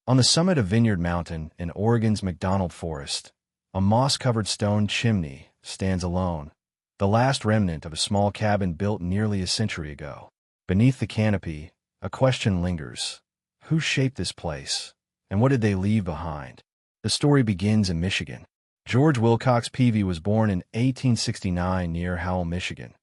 On the summit of Vineyard Mountain in Oregon's McDonald Forest, a moss-covered stone chimney stands alone, the last remnant of a small cabin built nearly a century ago. Beneath the canopy, a question lingers. Who shaped this place, and what did they leave behind? The story begins in Michigan. George Wilcox Peavy was born in 1869 near Howell, Michigan,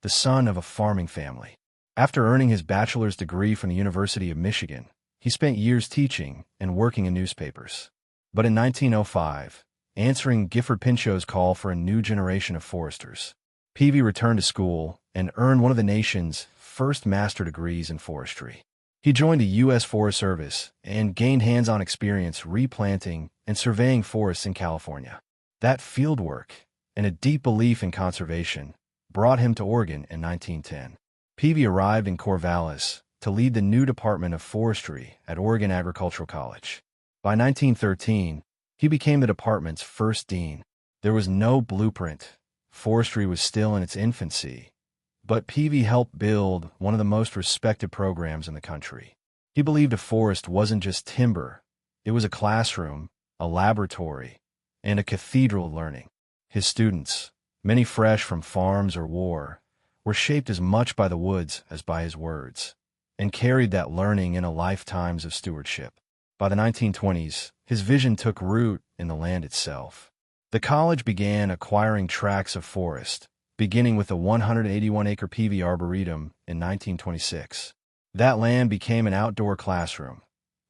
the son of a farming family. After earning his bachelor's degree from the University of Michigan, he spent years teaching and working in newspapers. But in 1905, answering Gifford Pinchot's call for a new generation of foresters, Peavy returned to school and earned one of the nation's first master degrees in forestry. He joined the U.S. Forest Service and gained hands-on experience replanting and surveying forests in California. That fieldwork and a deep belief in conservation brought him to Oregon in 1910. Peavy arrived in Corvallis to lead the new Department of Forestry at Oregon Agricultural College. By 1913, he became the department's first dean. There was no blueprint. Forestry was still in its infancy, but Peavy helped build one of the most respected programs in the country. He believed a forest wasn't just timber. It was a classroom, a laboratory, and a cathedral of learning. His students, many fresh from farms or war, were shaped as much by the woods as by his words, and carried that learning into lifetimes of stewardship. By the 1920s, his vision took root in the land itself. The college began acquiring tracts of forest, beginning with the 181-acre Peavy Arboretum in 1926. That land became an outdoor classroom,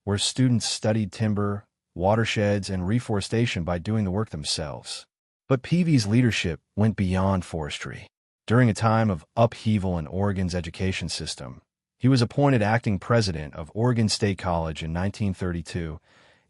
where students studied timber, watersheds, and reforestation by doing the work themselves. But Peavy's leadership went beyond forestry. During a time of upheaval in Oregon's education system, he was appointed acting president of Oregon State College in 1932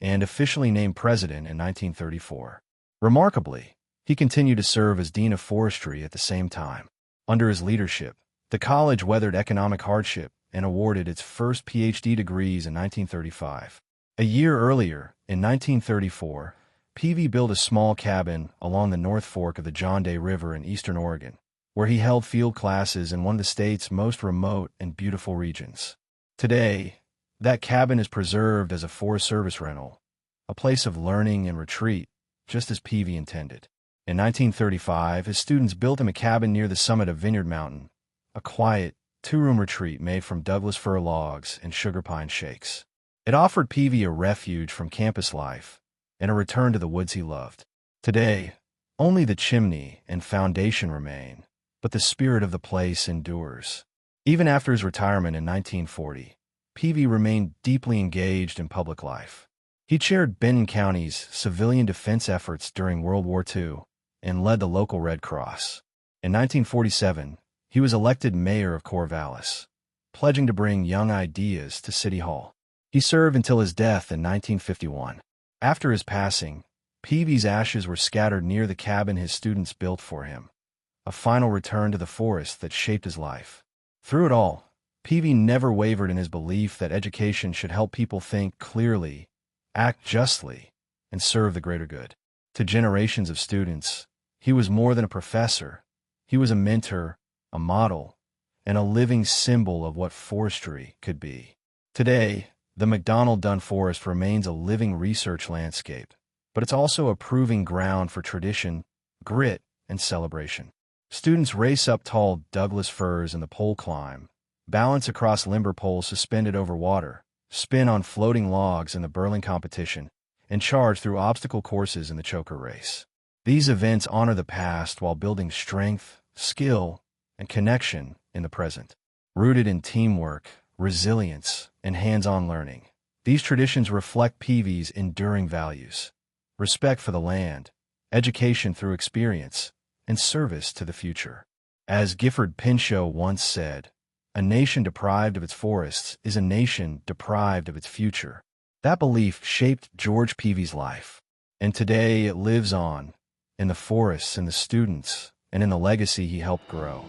and officially named president in 1934. Remarkably, he continued to serve as dean of forestry at the same time. Under his leadership, the college weathered economic hardship and awarded its first Ph.D. degrees in 1935. A year earlier, in 1934, Peavy built a small cabin along the North Fork of the John Day River in eastern Oregon, where he held field classes in one of the state's most remote and beautiful regions. Today, that cabin is preserved as a Forest Service rental, a place of learning and retreat, just as Peavy intended. In 1935, his students built him a cabin near the summit of Vineyard Mountain, a quiet, two-room retreat made from Douglas fir logs and sugar pine shakes. It offered Peavy a refuge from campus life and a return to the woods he loved. Today, only the chimney and foundation remain, but the spirit of the place endures. Even after his retirement in 1940, Peavy remained deeply engaged in public life. He chaired Benton County's civilian defense efforts during World War II and led the local Red Cross. In 1947, he was elected mayor of Corvallis, pledging to bring young ideas to City Hall. He served until his death in 1951. After his passing, Peavy's ashes were scattered near the cabin his students built for him, a final return to the forest that shaped his life. Through it all, Peavy never wavered in his belief that education should help people think clearly, act justly, and serve the greater good. To generations of students, he was more than a professor. He was a mentor, a model, and a living symbol of what forestry could be. Today, the McDonald-Dunn Forest remains a living research landscape, but it's also a proving ground for tradition, grit, and celebration. Students race up tall Douglas firs in the pole climb, balance across limber poles suspended over water, spin on floating logs in the Burling competition, and charge through obstacle courses in the choker race. These events honor the past while building strength, skill, and connection in the present. Rooted in teamwork, resilience, and hands-on learning, these traditions reflect Peavy's enduring values: respect for the land, education through experience, and service to the future. As Gifford Pinchot once said, "A nation deprived of its forests is a nation deprived of its future." That belief shaped George Peavy's life, and today it lives on, in the forests, in the students, and in the legacy he helped grow.